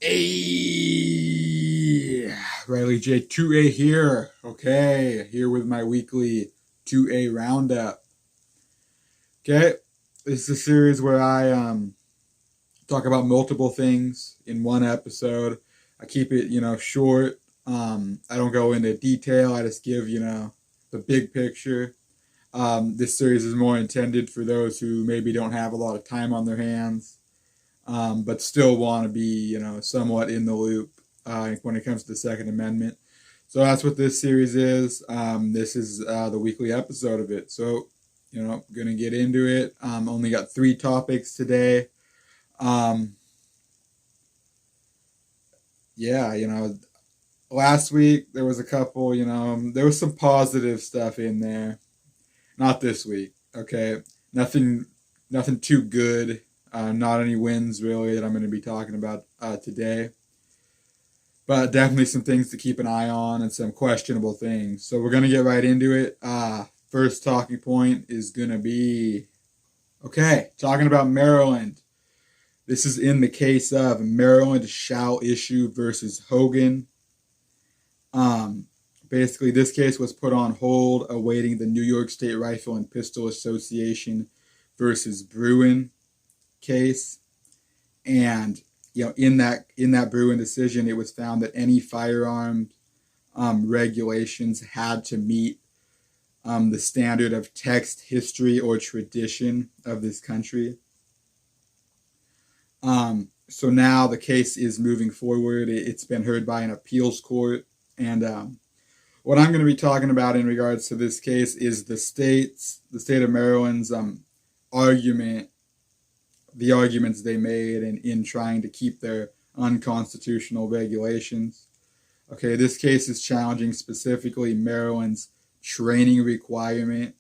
Hey, Riley J 2A here. Okay, here with my weekly 2A roundup. Okay, this is a series where I talk about multiple things in one episode. I keep it, short. I don't go into detail. I just give, the big picture. This series is more intended for those who maybe don't have a lot of time on their hands, but still want to be, somewhat in the loop when it comes to the Second Amendment. So that's what this series is. This is the weekly episode of it. So, going to get into it. Only got 3 topics today. Last week there was a couple, there was some positive stuff in there. Not this week, okay? Nothing too good. Not any wins, really, that I'm going to be talking about today. But definitely some things to keep an eye on and some questionable things. So we're going to get right into it. First talking point is going to be, talking about Maryland. This is in the case of Maryland shall issue versus Hogan. Basically, this case was put on hold awaiting the New York State Rifle and Pistol Association versus Bruen case. And, in that Bruen decision, it was found that any firearm regulations had to meet the standard of text, history, or tradition of this country. So now the case is moving forward. It's been heard by an appeals court. And what I'm going to be talking about in regards to this case is the state of Maryland's arguments they made in trying to keep their unconstitutional regulations. Okay, this case is challenging specifically Maryland's training requirement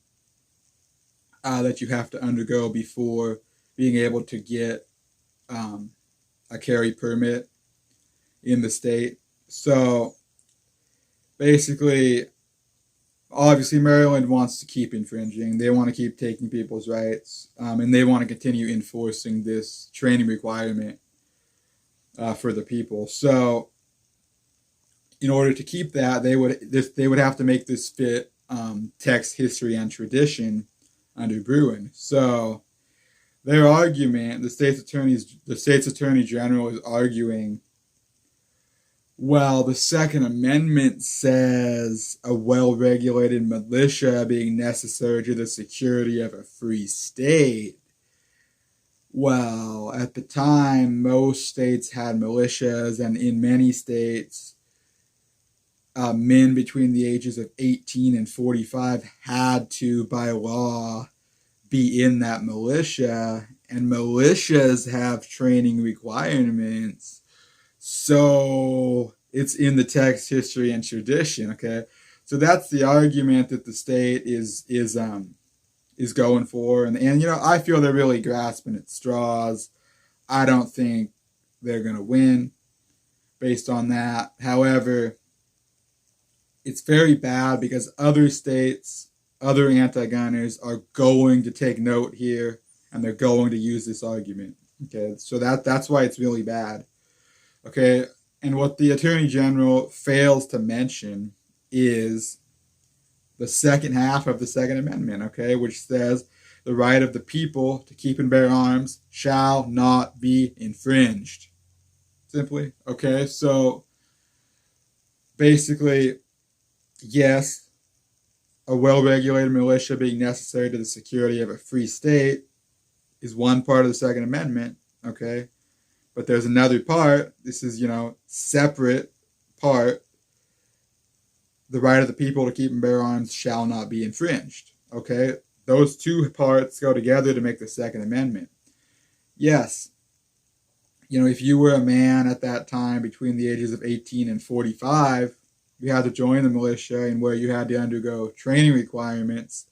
that you have to undergo before being able to get a carry permit in the state. So basically, obviously, Maryland wants to keep infringing. They want to keep taking people's rights, and they want to continue enforcing this training requirement for the people. So, in order to keep that, they would have to make this fit text, history, and tradition under Bruen. So, their argument, the state's attorney general is arguing, well, the Second Amendment says a well-regulated militia being necessary to the security of a free state. Well, at the time, most states had militias, and in many states, men between the ages of 18 and 45 had to, by law, be in that militia, and militias have training requirements. So it's in the text, history, and tradition. Okay, so that's the argument that the state is going for, and I feel they're really grasping at straws. I don't think they're going to win based on that. However, it's very bad because other states, other anti-gunners are going to take note here, and they're going to use this argument. Okay, so that's why it's really bad. Okay, and what the Attorney General fails to mention is the second half of the Second Amendment, okay, which says the right of the people to keep and bear arms shall not be infringed. Simply, okay, so basically, yes, a well-regulated militia being necessary to the security of a free state is one part of the Second Amendment, okay? But there's another part, this is, separate part, the right of the people to keep and bear arms shall not be infringed, okay? Those two parts go together to make the Second Amendment. Yes, if you were a man at that time between the ages of 18 and 45, you had to join the militia and where you had to undergo training requirements.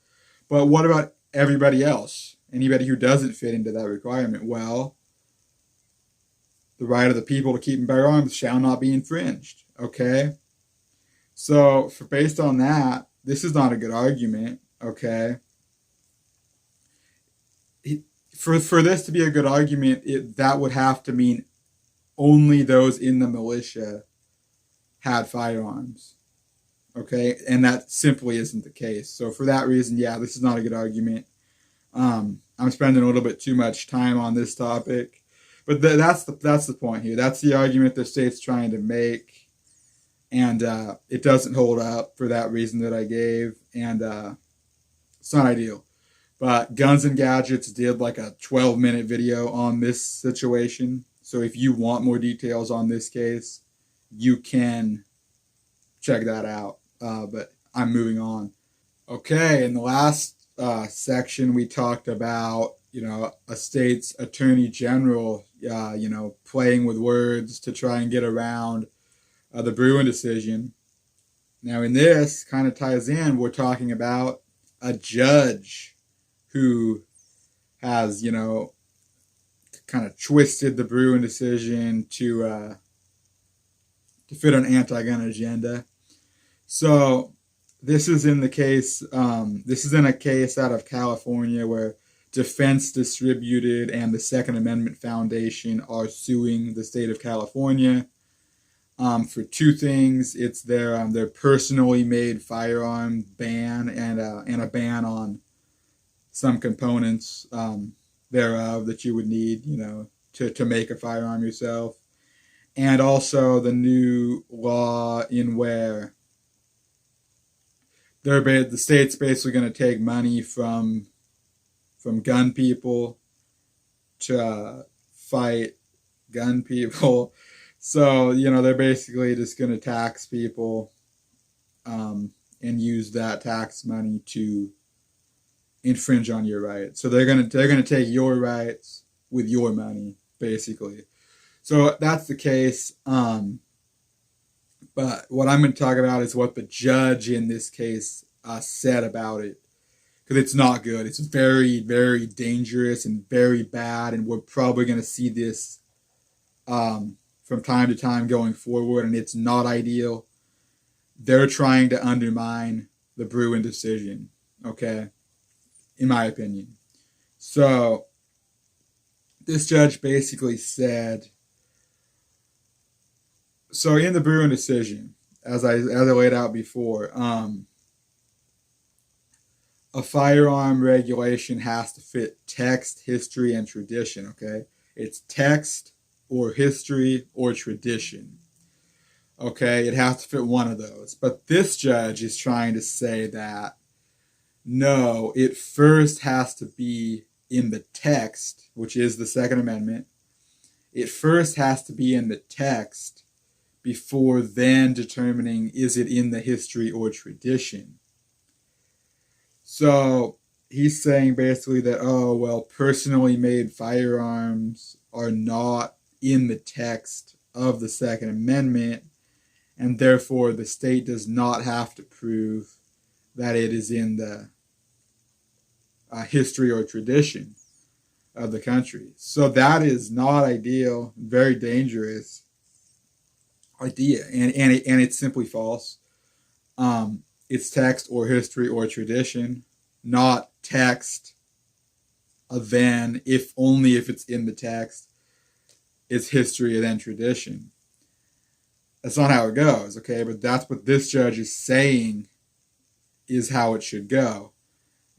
But what about everybody else? Anybody who doesn't fit into that requirement? Well, the right of the people to keep and bear arms shall not be infringed, okay? So, based on that, this is not a good argument, okay? For this to be a good argument, that would have to mean only those in the militia had firearms. Okay, and that simply isn't the case. So for that reason, yeah, this is not a good argument. I'm spending a little bit too much time on this topic, but that's the point here. That's the argument the state's trying to make, and it doesn't hold up for that reason that I gave, and it's not ideal. But Guns and Gadgets did like a 12-minute video on this situation. So if you want more details on this case, you can check that out. But I'm moving on. Okay, in the last section, we talked about, a state's attorney general, playing with words to try and get around the Bruen decision. Now, in this, kind of ties in, we're talking about a judge who has, kind of twisted the Bruen decision to fit an anti-gun agenda. So this is in the case. This is in a case out of California where Defense Distributed and the Second Amendment Foundation are suing the state of California for two things. It's their personally made firearm ban and a ban on some components thereof that you would need, to make a firearm yourself, and also the new law in where the state's basically going to take money from gun people to fight gun people. So, they're basically just going to tax people and use that tax money to infringe on your rights. So they're going to take your rights with your money, basically. So that's the case. But what I'm going to talk about is what the judge in this case said about it. Because it's not good. It's very, very dangerous and very bad. And we're probably going to see this from time to time going forward. And it's not ideal. They're trying to undermine the Bruen decision. Okay? In my opinion. So this judge basically said, so in the Bruen decision, as I laid out before, a firearm regulation has to fit text, history, and tradition, okay? It's text or history or tradition, okay? It has to fit one of those. But this judge is trying to say that, no, it first has to be in the text, which is the Second Amendment. It first has to be in the text before then determining is it in the history or tradition. So he's saying basically that, personally made firearms are not in the text of the Second Amendment, and therefore the state does not have to prove that it is in the history or tradition of the country. So that is not ideal, very dangerous idea, and it's simply false. It's text or history or tradition, not text. Then, if it's in the text, it's history and then tradition. That's not how it goes, okay? But that's what this judge is saying is how it should go,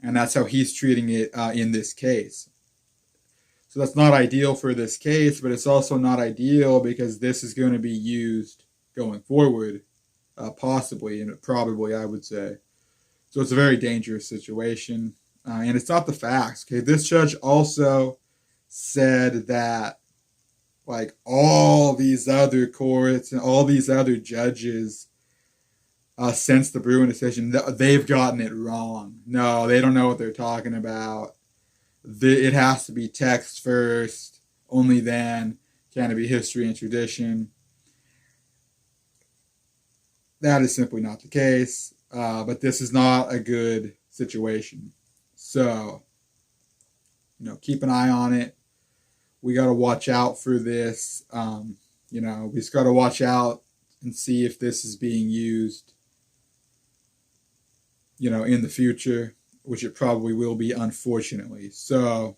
and that's how he's treating it in this case. So that's not ideal for this case, but it's also not ideal because this is going to be used going forward, possibly and probably, I would say. So it's a very dangerous situation, and it's not the facts. Okay, this judge also said that, like, all these other courts and all these other judges since the Bruen decision, they've gotten it wrong. No, they don't know what they're talking about. It has to be text first, only then can it be history and tradition. That is simply not the case, but this is not a good situation. So, keep an eye on it. We got to watch out for this. We just got to watch out and see if this is being used, in the future, which it probably will be, unfortunately. So,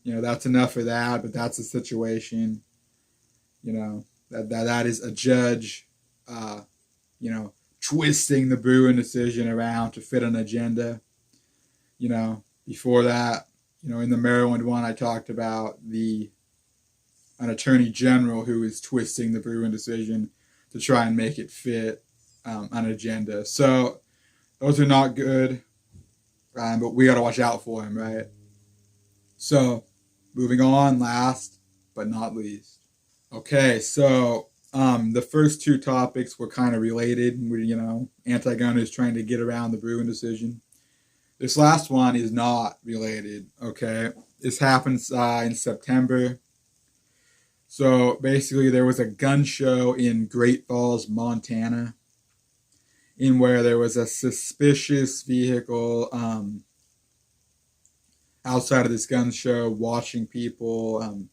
that's enough for that, but that's the situation. You know, that is a judge, you know, twisting the Bruen decision around to fit an agenda. You know, before that, you know, in the Maryland one, I talked about an attorney general who is twisting the Bruen decision to try and make it fit an agenda. So those are not good, but we got to watch out for him, right? So moving on, last but not least. Okay, so the first two topics were kind of related. You know, anti-gunners trying to get around the Bruen decision. This last one is not related, okay? This happens in September. So basically, there was a gun show in Great Falls, Montana, in where there was a suspicious vehicle outside of this gun show watching people,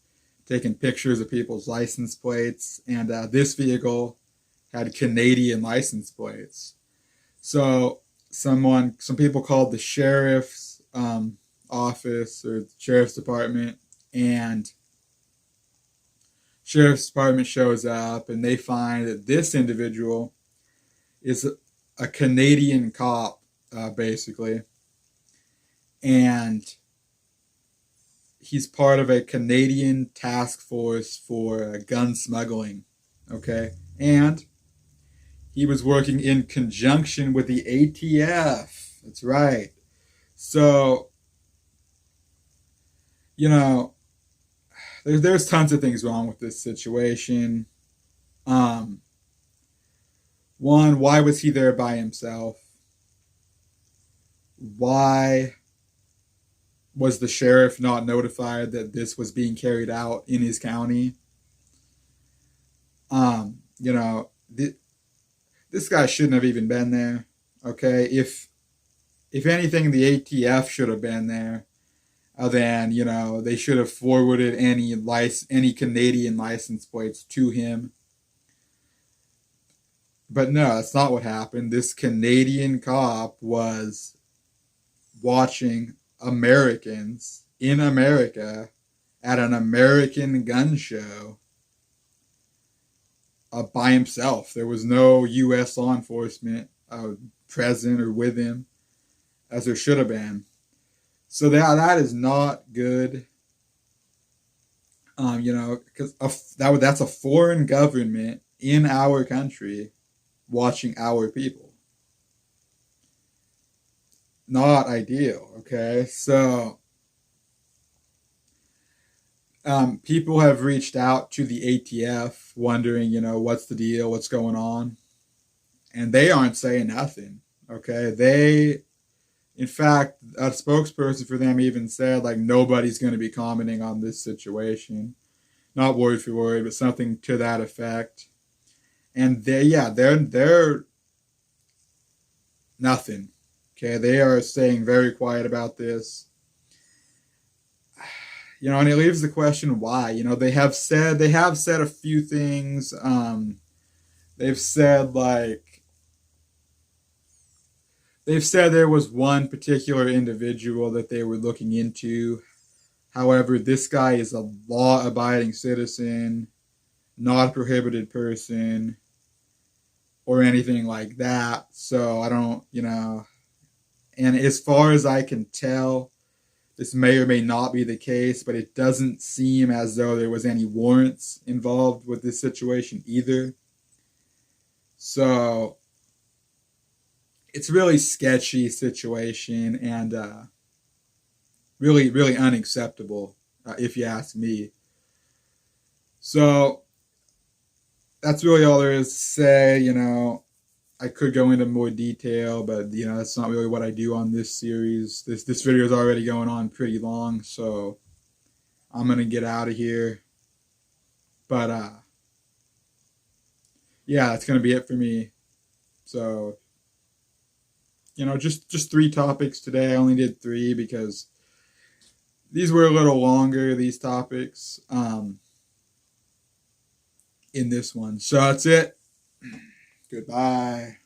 taking pictures of people's license plates. And this vehicle had Canadian license plates. So some people called the sheriff's office or the sheriff's department, and sheriff's department shows up and they find that this individual is a Canadian cop, basically, and he's part of a Canadian task force for gun smuggling, okay? And he was working in conjunction with the ATF. That's right. So, you know, there's tons of things wrong with this situation. One, why was he there by himself? Why was the sheriff not notified that this was being carried out in his county? You know, this guy shouldn't have even been there. Okay, if anything, the ATF should have been there. Then, you know, they should have forwarded any Canadian license plates to him. But no, that's not what happened. This Canadian cop was watching Americans in America at an American gun show by himself. There was no U.S. law enforcement present or with him, as there should have been. So that is not good. You know, because that's a foreign government in our country watching our people. Not ideal, okay? So people have reached out to the ATF wondering, you know, what's the deal, what's going on? And they aren't saying nothing, okay? In fact, a spokesperson for them even said, like, nobody's going to be commenting on this situation. Not word for word, but something to that effect. And they're nothing. Okay, they are staying very quiet about this. You know, and it leaves the question why. You know, they have said a few things. They've said there was one particular individual that they were looking into. However, this guy is a law-abiding citizen, not a prohibited person, or anything like that. So I don't, you know, and as far as I can tell, this may or may not be the case, but it doesn't seem as though there was any warrants involved with this situation either. So it's a really sketchy situation and really, really unacceptable, if you ask me. So that's really all there is to say. You know, I could go into more detail, but, you know, that's not really what I do on this series. This video is already going on pretty long, so I'm going to get out of here. But, yeah, that's going to be it for me. So, you know, just 3 topics today. I only did 3 because these were a little longer, these topics, in this one. So that's it. Goodbye.